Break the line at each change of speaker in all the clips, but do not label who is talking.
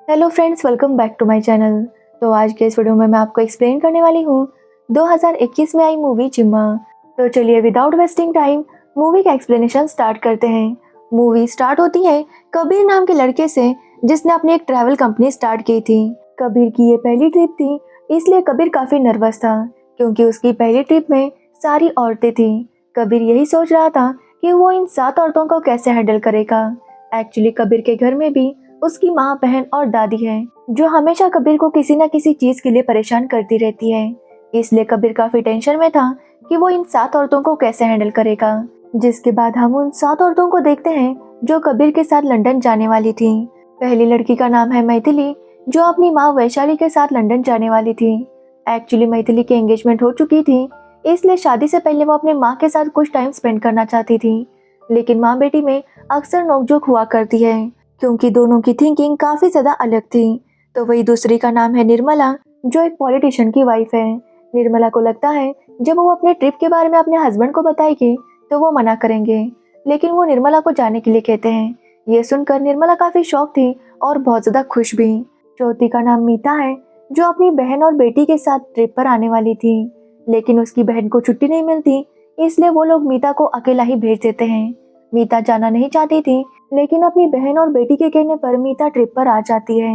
Hello friends, welcome back to my channel. तो आज के इस वीडियो में मैं आपको एक्सप्लेन करने वाली हूँ 2021 में आई मूवी जिम्मा। तो चलिए विदाउट वेस्टिंग टाइम मूवी का एक्सप्लेनेशन स्टार्ट करते हैं। मूवी स्टार्ट होती है कबीर नाम के लड़के से जिसने अपनी एक ट्रैवल कंपनी स्टार्ट की थी। कबीर की ये पहली ट्रिप थी, इसलिए कबीर काफी नर्वस था क्योंकि उसकी पहली ट्रिप में सारी औरतें थी। कबीर यही सोच रहा था कि वो इन 7 औरतों को कैसे हैंडल करेगा। एक्चुअली कबीर के घर में भी उसकी माँ, बहन और दादी है जो हमेशा कबीर को किसी न किसी चीज के लिए परेशान करती रहती है। इसलिए कबीर काफी टेंशन में था कि वो इन 7 औरतों को कैसे हैंडल करेगा। जिसके बाद हम उन 7 औरतों को देखते हैं जो कबीर के साथ लंदन जाने वाली थी। पहली लड़की का नाम है मैथिली, जो अपनी माँ वैशाली के साथ लंदन जाने वाली थी। एक्चुअली मैथिली की एंगेजमेंट हो चुकी थी, इसलिए शादी से पहले वो अपने माँ के साथ कुछ टाइम स्पेंड करना चाहती थी। लेकिन माँ बेटी में अक्सर नोकझोंक हुआ करती है क्योंकि दोनों की थिंकिंग काफी ज्यादा अलग थी। तो वही दूसरी का नाम है निर्मला, जो एक पॉलिटिशियन की वाइफ है। निर्मला को लगता है जब वो अपने ट्रिप के बारे में अपने हस्बैंड को बताएगी तो वो मना करेंगे, लेकिन वो निर्मला को जाने के लिए कहते हैं। ये सुनकर निर्मला काफी शॉक थी और बहुत ज्यादा खुश भी। चौथी का नाम मीता है, जो अपनी बहन और बेटी के साथ ट्रिप पर आने वाली थी, लेकिन उसकी बहन को छुट्टी नहीं मिलती, इसलिए वो लोग मीता को अकेला ही भेज देते हैं। मीता जाना नहीं चाहती थी, लेकिन अपनी बहन और बेटी के कहने पर मीता ट्रिप पर आ जाती है।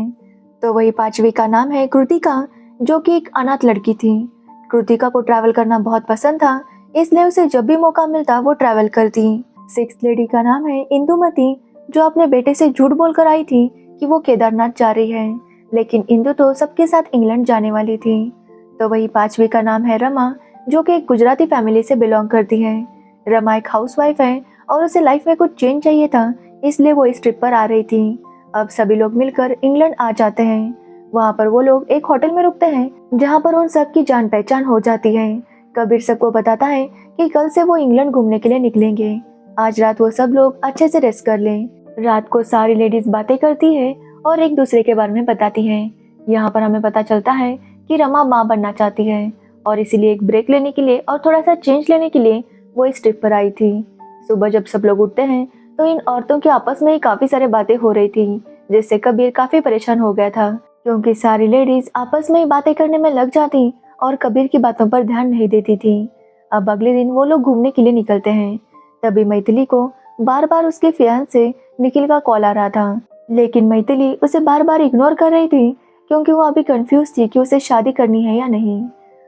तो वही पांचवी का नाम है कृतिका, जो कि एक अनाथ लड़की थी। कृतिका को ट्रैवल करना बहुत पसंद था, इसलिए उसे जब भी मौका मिलता वो ट्रैवल करती। सिक्स लेडी का नाम है इंदुमती, जो अपने बेटे से झूठ बोलकर आई थी कि वो केदारनाथ जा रही है, लेकिन इंदु तो सबके साथ इंग्लैंड जाने वाली थी। तो वही पांचवी का नाम है रमा, जो कि एक गुजराती फैमिली से बिलोंग करती है। रमा एक हाउसवाइफ है और उसे लाइफ में कुछ चेंज चाहिए था, इसलिए वो इस ट्रिप पर आ रही थी। अब सभी लोग मिलकर इंग्लैंड आ जाते हैं। वहाँ पर वो लोग एक होटल में रुकते हैं जहाँ पर उन सब की जान पहचान हो जाती है। कबीर सबको बताता है कि कल से वो इंग्लैंड घूमने के लिए निकलेंगे। आज रात वो सब लोग अच्छे से रेस्ट कर लें। रात को सारी लेडीज बातें करती है और एक दूसरे के बारे में बताती है। यहाँ पर हमें पता चलता है कि रमा माँ बनना चाहती है और इसीलिए एक ब्रेक लेने के लिए और थोड़ा सा चेंज लेने के लिए वो इस ट्रिप पर आई थी। सुबह जब सब लोग उठते हैं तो इन औरतों की आपस में ही काफी सारे बातें हो रही थी, जिससे कबीर काफी परेशान हो गया था क्योंकि सारी लेडीज आपस में ही बातें करने में लग जाती और कबीर की बातों पर ध्यान नहीं देती थी। अब अगले दिन वो लोग घूमने के लिए निकलते हैं। तभी मैथिली को बार बार उसके फियांसे निखिल का कॉल आ रहा था, लेकिन मैथिली उसे बार बार इग्नोर कर रही थी क्योंकि वो अभी कंफ्यूज थी कि उसे शादी करनी है या नहीं।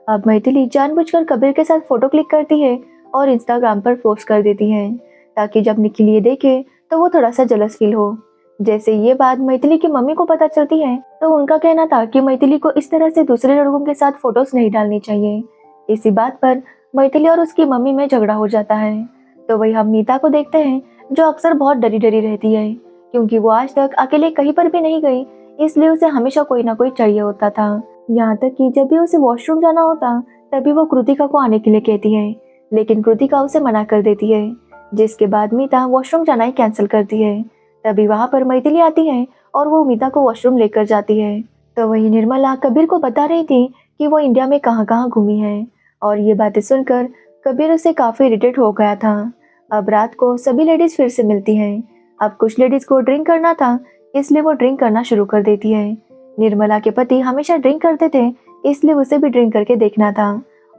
अब मैथिली जानबूझकर कबीर के साथ फोटो क्लिक करती है और इंस्टाग्राम पर पोस्ट कर देती है ताकि जब निखिल ये देखे तो वो थोड़ा सा जलस फील हो। जैसे ये बात मैथिली की मम्मी को पता चलती है तो उनका कहना था कि मैथिली को इस तरह से दूसरे लड़कों के साथ फोटोज नहीं डालनी चाहिए। इसी बात पर मैथिली और उसकी मम्मी में झगड़ा हो जाता है। तो वही हम मीता को देखते हैं, जो अक्सर बहुत डरी डरी रहती है क्योंकि वो आज तक अकेले कहीं पर भी नहीं गई, इसलिए उसे हमेशा कोई ना कोई चाहिए होता था। यहाँ तक कि जब भी उसे वॉशरूम जाना होता तभी वो कृतिका को आने के लिए कहती है, लेकिन कृतिका उसे मना कर देती है। जिसके बाद मीता वॉशरूम जाना ही कैंसिल करती है। तभी वहाँ पर मैथिली आती है और वो मीता को वॉशरूम लेकर जाती है। तो वही निर्मला कबीर को बता रही थी कि वो इंडिया में कहाँ कहाँ घूमी है, और ये बातें सुनकर कबीर उससे काफी इरिटेट हो गया था। अब रात को सभी लेडीज फिर से मिलती हैं। अब कुछ लेडीज को ड्रिंक करना था, इसलिए वो ड्रिंक करना शुरू कर देती है। निर्मला के पति हमेशा ड्रिंक करते थे, इसलिए उसे भी ड्रिंक करके देखना था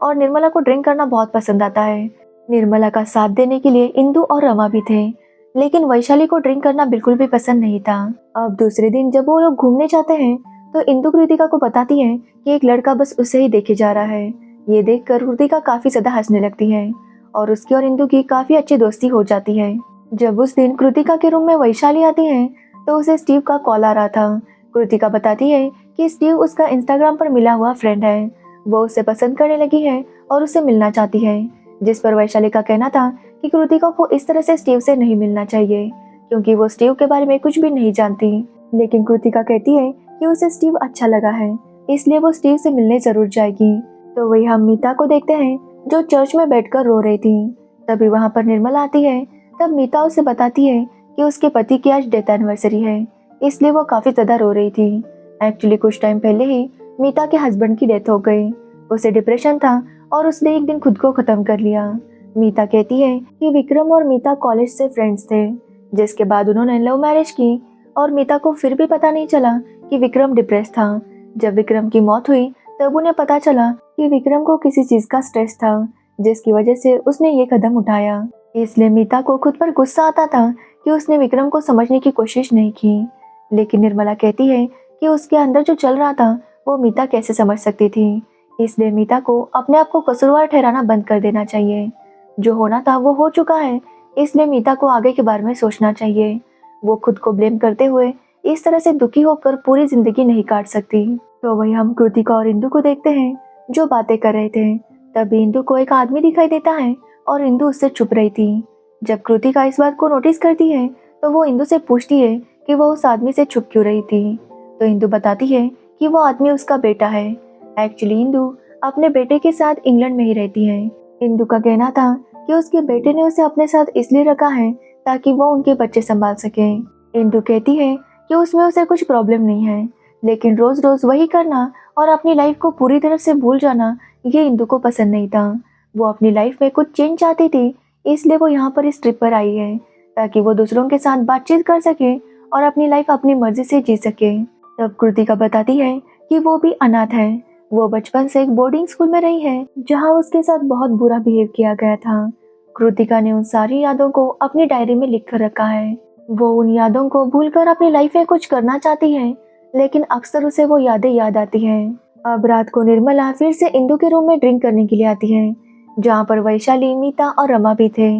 और निर्मला को ड्रिंक करना बहुत पसंद आता है। निर्मला का साथ देने के लिए इंदु और रमा भी थे, लेकिन वैशाली को ड्रिंक करना बिल्कुल भी पसंद नहीं था। अब दूसरे दिन जब वो लोग घूमने जाते हैं तो इंदु कृतिका को बताती है कि एक लड़का बस उसे ही देखे जा रहा है। ये देखकर कृतिका काफी ज्यादा हंसने लगती है और उसकी और इंदु की काफी अच्छी दोस्ती हो जाती है। जब उस दिन कृतिका के रूम में वैशाली आती है तो उसे स्टीव का कॉल आ रहा था। कृतिका बताती है कि स्टीव उसका इंस्टाग्राम पर मिला हुआ फ्रेंड है, वो उसे पसंद करने लगी है और उससे मिलना चाहती है। जिस पर वैशाली का कहना था कि कृतिका को इस तरह से स्टीव से नहीं मिलना चाहिए क्योंकि वो स्टीव के बारे में कुछ भी नहीं जानती। लेकिन कृतिका कहती है कि उसे स्टीव अच्छा लगा है, इसलिए वो स्टीव से मिलने जरूर जाएगी। तो वही हम मीता को देखते हैं, जो चर्च में बैठकर रो रही थी। तभी वहाँ पर निर्मला आती है। तब मीता उसे बताती है कि उसके पति की आज डेथ एनिवर्सरी है, इसलिए वो काफी ज्यादा रो रही थी। एक्चुअली कुछ टाइम पहले ही मीता के हस्बैंड की डेथ हो गई। उसे डिप्रेशन था और उसने एक दिन खुद को खत्म कर लिया। मीता कहती है कि विक्रम और मीता कॉलेज से फ्रेंड्स थे, जिसके बाद उन्होंने लव मैरिज की और मीता को फिर भी पता नहीं चला कि विक्रम डिप्रेस था। जब विक्रम की मौत हुई तब उन्हें पता चला कि विक्रम को किसी चीज का स्ट्रेस था, जिसकी वजह से उसने ये कदम उठाया। इसलिए मीता को खुद पर गुस्सा आता था कि उसने विक्रम को समझने की कोशिश नहीं की। लेकिन निर्मला कहती है कि उसके अंदर जो चल रहा था वो मीता कैसे समझ सकती थी। इसलिए मीता को अपने आप को कसूरवार ठहराना बंद कर देना चाहिए। जो होना था वो हो चुका है, इसलिए मीता को आगे के बारे में सोचना चाहिए। वो खुद को ब्लेम करते हुए इस तरह से दुखी होकर पूरी जिंदगी नहीं काट सकती। तो वही हम कृतिका और इंदु को देखते हैं जो बातें कर रहे थे। तभी इंदु को एक आदमी दिखाई देता है और इंदु उससे छुप रही थी। जब कृतिका इस बात को नोटिस करती है तो वो इंदु से पूछती है कि वो उस आदमी से छुप क्यों रही थी। तो इंदु बताती है कि वो आदमी उसका बेटा है। एक्चुअली इंदु अपने बेटे के साथ इंग्लैंड में ही रहती है। इंदु का कहना था कि उसके बेटे ने उसे अपने साथ इसलिए रखा है ताकि वो उनके बच्चे संभाल सके। इंदु कहती है कि उसमें उसे कुछ प्रॉब्लम नहीं है, लेकिन रोज रोज वही करना और अपनी लाइफ को पूरी तरह से भूल जाना ये इंदु को पसंद नहीं था। वो अपनी लाइफ में कुछ चेंज चाहती थी, इसलिए वो यहाँ पर इस ट्रिप पर आई है ताकि वो दूसरों के साथ बातचीत कर सके और अपनी लाइफ अपनी मर्जी से जी सके। तब कृतिका बताती है कि वो भी अनाथ है। वो बचपन से एक बोर्डिंग स्कूल में रही है जहाँ उसके साथ बहुत बुरा बिहेव किया गया था। कृतिका ने उन सारी यादों को अपनी डायरी में लिख कर रखा है। वो उन यादों को भूलकर अपनी लाइफ में कुछ करना चाहती है, लेकिन अक्सर उसे वो यादें याद आती हैं। अब रात को निर्मला फिर से इंदु के रूम में ड्रिंक करने के लिए आती है, जहाँ पर वैशाली, मीता और रमा भी थे।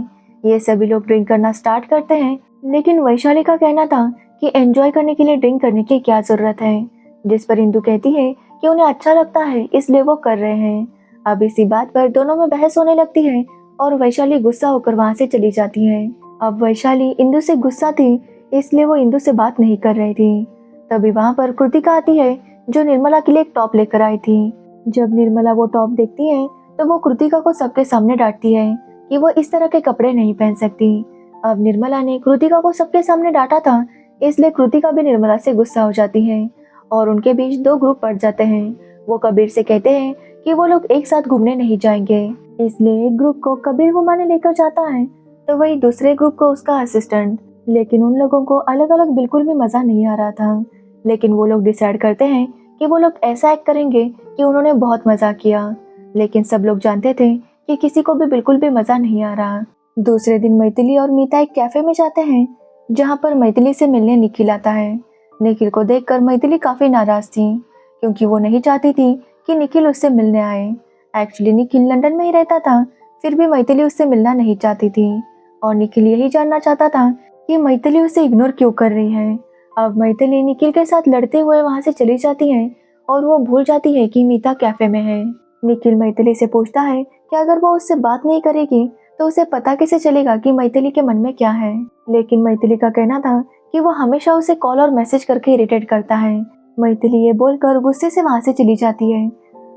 ये सभी लोग ड्रिंक करना स्टार्ट करते हैं, लेकिन वैशाली का कहना था कि एंजॉय करने के लिए ड्रिंक करने की क्या जरूरत है, जिस पर इंदु कहती है कि उन्हें अच्छा लगता है इसलिए वो कर रहे हैं। अब इसी बात पर दोनों में बहस होने लगती है और वैशाली गुस्सा होकर वहाँ से चली जाती है। अब वैशाली इंदु से गुस्सा थी, इसलिए वो इंदु से बात नहीं कर रही थी। तभी वहाँ पर कृतिका आती है जो निर्मला के लिए एक टॉप लेकर आई थी। जब निर्मला वो टॉप देखती है तो वो कृतिका को सबके सामने डांटती है कि वो इस तरह के कपड़े नहीं पहन सकती। अब निर्मला ने कृतिका को सबके सामने डांटा था, इसलिए कृतिका भी निर्मला से गुस्सा हो जाती है और उनके बीच दो ग्रुप पड़ जाते हैं। वो कबीर से कहते हैं कि वो लोग एक साथ घूमने नहीं जाएंगे, इसलिए एक ग्रुप को कबीर घुमाने लेकर जाता है तो वही दूसरे ग्रुप को उसका असिस्टेंट। लेकिन उन लोगों को अलग अलग बिल्कुल भी मजा नहीं आ रहा था, लेकिन वो लोग डिसाइड करते हैं कि वो लोग ऐसा एक्ट करेंगे कि उन्होंने बहुत मजा किया। लेकिन सब लोग जानते थे कि किसी को भी बिल्कुल भी मजा नहीं आ रहा। दूसरे दिन मैथिली और मीता एक कैफे में जाते हैं, जहाँ पर मैथिली से मिलने निखिल आता है। निखिल को देखकर मैथिली काफी नाराज थी, क्योंकि वो नहीं चाहती थी कि निखिल उससे मिलने आए। एक्चुअली निखिल लंदन में ही रहता था, फिर भी मैथिली उससे मिलना नहीं चाहती थी और निखिल यही जानना चाहता था कि मैथिली उसे इग्नोर क्यों कर रही है। अब मैथिली निखिल के साथ लड़ते हुए वहां से चली जाती है और वो भूल जाती है कि मीता कैफे में है। निखिल मैथिली से पूछता है कि अगर वो उससे बात नहीं करेगी तो उसे पता कैसे चलेगा कि मैथिली के मन में क्या है। लेकिन मैथिली का कहना था कि वो हमेशा उसे कॉल और मैसेज करके इरिटेट करता है। मैथिली ये बोलकर गुस्से से वहां से चली जाती है।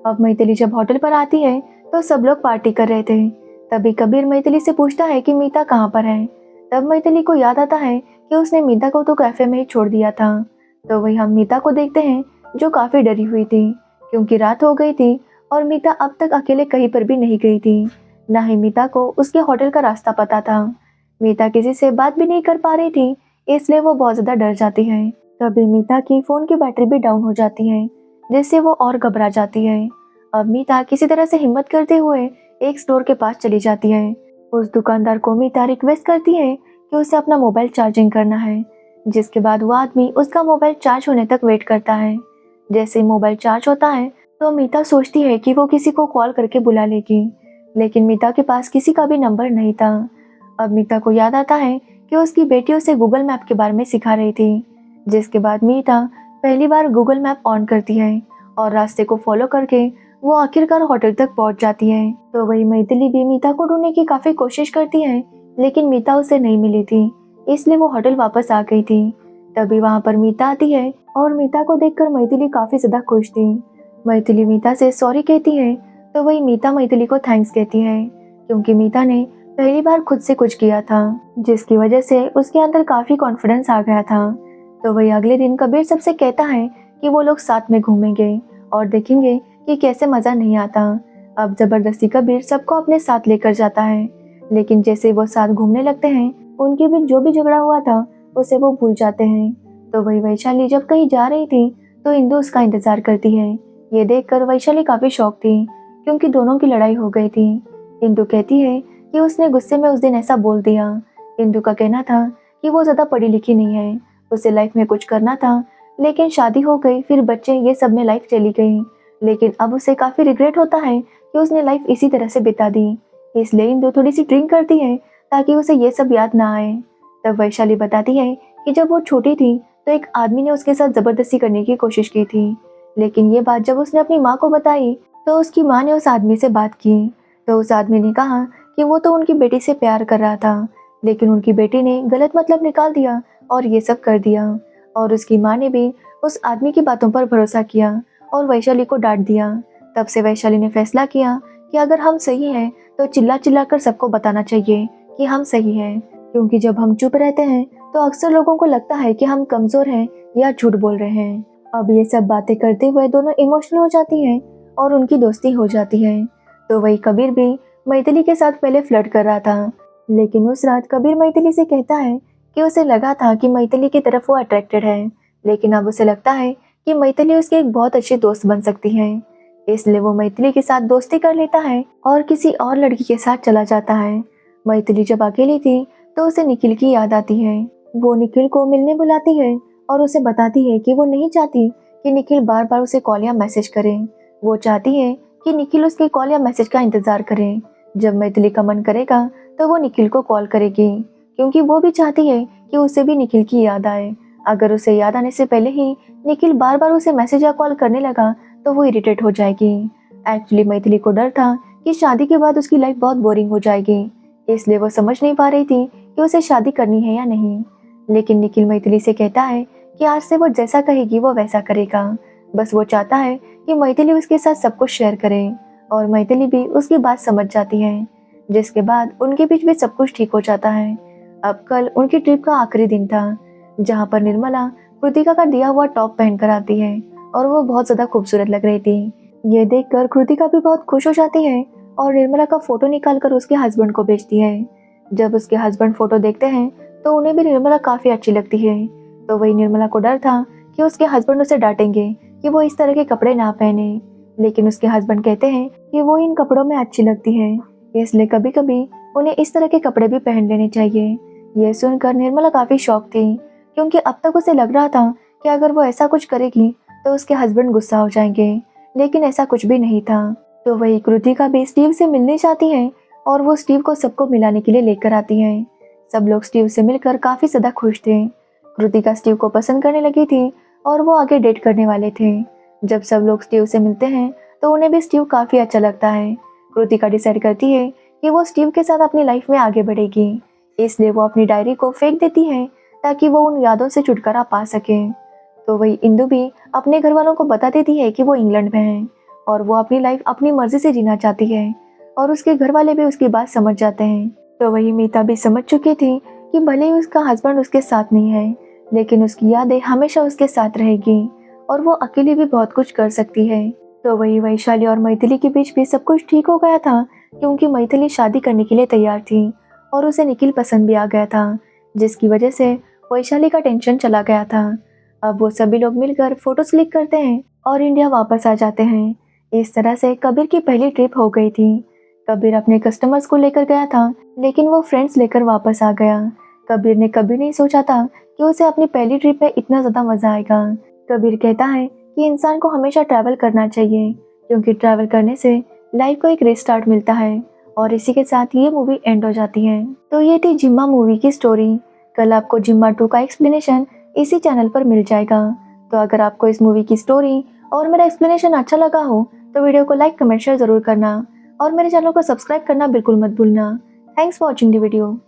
अब मैथिली जब होटल पर आती है तो सब लोग पार्टी कर रहे थे। तभी कबीर मैथिली से पूछता है कि मीता कहाँ पर है। तब मैथिली को याद आता है कि उसने मीता को तो कैफे में ही छोड़ दिया था। तो वही हम मीता को देखते हैं जो काफी डरी हुई थी, क्योंकि रात हो गई थी और मीता अब तक अकेले कहीं पर भी नहीं गई थी। ना ही मीता को उसके होटल का रास्ता पता था। मीता किसी से बात भी नहीं कर पा रही थी, इसलिए वो बहुत ज्यादा डर जाती है। तभी मीता की फोन की बैटरी भी डाउन हो जाती है, जिससे वो और घबरा जाती है। अब मीता किसी तरह से हिम्मत करते हुए एक स्टोर के पास चली जाती है। उस दुकानदार को मीता रिक्वेस्ट करती है कि उसे अपना मोबाइल चार्जिंग करना है, जिसके बाद वो आदमी उसका मोबाइल चार्ज होने तक वेट करता है। जैसे मोबाइल चार्ज होता है तो मीता सोचती है कि वो किसी को कॉल करके बुला लेगी, लेकिन मीता के पास किसी का भी नंबर नहीं था। अब मीता को याद आता है कि उसकी बेटी उसे गूगल मैप के बारे में सिखा रही थी, जिसके बाद मीता पहली बार गूगल मैप ऑन करती है और रास्ते को फॉलो करके वो आखिरकार होटल तक पहुंच जाती है। तो वही मैथिली भी मीता को ढूंढने की काफी कोशिश करती है, लेकिन मीता उसे नहीं मिली थी, इसलिए वो होटल वापस आ गई थी। तभी वहाँ पर मीता आती है और मीता को देखकर मैथिली काफी ज्यादा खुश थी। मैथिली मीता से सॉरी कहती है, तो वही मीता मैथिली को थैंक्स कहती है, क्योंकि मीता ने पहली बार खुद से कुछ किया था, जिसकी वजह से उसके अंदर काफी कॉन्फिडेंस आ गया था। तो वही अगले दिन कबीर सबसे कहता है कि वो लोग साथ में घूमेंगे और देखेंगे कि कैसे मजा नहीं आता। अब जबरदस्ती कबीर सबको अपने साथ लेकर जाता है, लेकिन जैसे वो साथ घूमने लगते हैं उनके बीच जो भी झगड़ा हुआ था उसे वो भूल जाते हैं। तो वही वैशाली जब कहीं जा रही थी तो इंदु उसका इंतजार करती है। ये देखकर वैशाली काफी शॉक थी क्योंकि दोनों की लड़ाई हो गई थी। इंदु कहती है कि उसने गुस्से में उस दिन ऐसा बोल दिया। इंदु का कहना था कि वो ज्यादा पढ़ी लिखी नहीं है, उसे लाइफ में कुछ करना था, लेकिन शादी हो गई, फिर बच्चे, ये सब में लाइफ चली गई। लेकिन अब उसे काफी रिग्रेट होता है कि उसने लाइफ इसी तरह से बिता दी। इसलिए इंदु थोड़ी सी ड्रिंक करती है ताकि उसे ये सब याद ना आए। तब वैशाली बताती है कि जब वो छोटी थी तो एक आदमी ने उसके साथ जबरदस्ती करने की कोशिश की थी, लेकिन ये बात जब उसने अपनी माँ को बताई तो उसकी माँ ने उस आदमी से बात की। तो उस आदमी ने कहा कि वो तो उनकी बेटी से प्यार कर रहा था, लेकिन उनकी बेटी ने गलत मतलब निकाल दिया और ये सब कर दिया। और उसकी माँ ने भी उस आदमी की बातों पर भरोसा किया और वैशाली को डांट दिया। तब से वैशाली ने फैसला किया कि अगर हम सही हैं तो चिल्ला चिल्ला कर सबको बताना चाहिए कि हम सही हैं, क्योंकि जब हम चुप रहते हैं तो अक्सर लोगों को लगता है कि हम कमजोर हैं या झूठ बोल रहे हैं। अब ये सब बातें करते हुए दोनों इमोशनल हो जाती हैं और उनकी दोस्ती हो जाती है। तो वही कबीर भी मैथिली के साथ पहले फ्लर्ट कर रहा था, लेकिन उस रात कबीर मैथिली से कहता है कि उसे लगा था कि मैथिली की तरफ वो अट्रैक्टेड है, लेकिन अब उसे लगता है कि मैथिली उसकी एक बहुत अच्छी दोस्त बन सकती है। इसलिए वो मैथिली के साथ दोस्ती कर लेता है और किसी और लड़की के साथ चला जाता है। मैथिली जब अकेली थी तो उसे निखिल की याद आती है। वो निखिल को मिलने बुलाती है और उसे बताती है कि वो नहीं चाहती कि निखिल बार बार उसे कॉल या मैसेज करे। वो चाहती है कि निखिल उसके कॉल या मैसेज का इंतजार करे। जब मैथिली का मन करेगा तो वो निखिल को कॉल करेगी, क्योंकि वो भी चाहती है कि उसे भी निखिल की याद आए। अगर उसे याद आने से पहले ही निखिल बार बार उसे मैसेज या कॉल करने लगा तो वो इरिटेट हो जाएगी। एक्चुअली मैथिली को डर था कि शादी के बाद उसकी लाइफ बहुत बोरिंग हो जाएगी, इसलिए वो समझ नहीं पा रही थी कि उसे शादी करनी है या नहीं। लेकिन निखिल मैथिली से कहता है कि आज से वो जैसा कहेगी वो वैसा करेगा। बस वो चाहता है कि मैथिली उसके साथ सब कुछ शेयर करे, और मैथिली भी उसकी बात समझ जाती है, जिसके बाद उनके बीच भी सब कुछ ठीक हो जाता है। अब कल उनकी ट्रिप का आखिरी दिन था, जहाँ पर निर्मला कृतिका का दिया हुआ टॉप पहनकर आती है और वो बहुत ज्यादा खूबसूरत लग रही थी। ये देखकर कृतिका भी बहुत खुश हो जाती है और निर्मला का फोटो निकालकर उसके हस्बैंड को भेजती है। जब उसके हस्बैंड फोटो देखते हैं तो उन्हें भी निर्मला काफी अच्छी लगती है। तो वही निर्मला को डर था कि उसके हस्बैंड उसे डांटेंगे कि वो इस तरह के कपड़े ना पहने, लेकिन उसके हस्बैंड कहते हैं कि वो इन कपड़ों में अच्छी लगती है, इसलिए कभी कभी उन्हें इस तरह के कपड़े भी पहन लेने चाहिए। ये सुनकर निर्मला काफी शॉक थी, क्योंकि अब तक उसे लग रहा था कि अगर वो ऐसा कुछ करेगी तो उसके हस्बैंड गुस्सा हो जाएंगे, लेकिन ऐसा कुछ भी नहीं था। तो वही कृतिका भी स्टीव से मिलने जाती है और वो स्टीव को सबको मिलाने के लिए लेकर आती है। सब लोग स्टीव से मिलकर काफी ज्यादा खुश थे। कृतिका स्टीव को पसंद करने लगी थी और वो आगे डेट करने वाले थे। जब सब लोग स्टीव से मिलते हैं तो उन्हें भी स्टीव काफी अच्छा लगता है। कृतिका डिसाइड करती है कि वो स्टीव के साथ अपनी लाइफ में आगे बढ़ेगी, इसलिए वो अपनी डायरी को फेंक देती है ताकि वो उन यादों से छुटकारा पा सके। तो वही इंदु भी अपने घर वालों को बता देती है कि वो इंग्लैंड में है और वो अपनी लाइफ अपनी मर्जी से जीना चाहती है, और उसके घर वाले भी उसकी बात समझ जाते हैं। तो वही मीता भी समझ चुकी थी कि भले ही उसका हस्बैंड उसके साथ नहीं है, लेकिन उसकी यादें हमेशा उसके साथ रहेगी और वो अकेली भी बहुत कुछ कर सकती है। तो वही वैशाली और मैथिली के बीच भी सब कुछ ठीक हो गया था, क्योंकि मैथिली शादी करने के लिए तैयार थी और उसे निखिल पसंद भी आ गया था, जिसकी वजह से वैशाली का टेंशन चला गया था। अब वो सभी लोग मिलकर फोटोज क्लिक करते हैं और इंडिया वापस आ जाते हैं। इस तरह से कबीर की पहली ट्रिप हो गई थी। कबीर अपने कस्टमर्स को लेकर गया था, लेकिन वो फ्रेंड्स लेकर वापस आ गया। कबीर ने कभी नहीं सोचा था कि उसे अपनी पहली ट्रिप में इतना ज्यादा मजा आएगा। कबीर कहता है कि इंसान को हमेशा ट्रैवल करना चाहिए, क्योंकि ट्रैवल करने से लाइफ को एक रिस्टार्ट मिलता है। और इसी के साथ ये मूवी एंड हो जाती है। तो ये थी जिम्मा मूवी की स्टोरी। कल आपको जिम्मा 2 का एक्सप्लेनेशन इसी चैनल पर मिल जाएगा। तो अगर आपको इस मूवी की स्टोरी और मेरा एक्सप्लेनेशन अच्छा लगा हो तो वीडियो को लाइक, कमेंट, शेयर जरूर करना और मेरे चैनल को सब्सक्राइब करना बिल्कुल मत भूलना। Thanks for watching the video.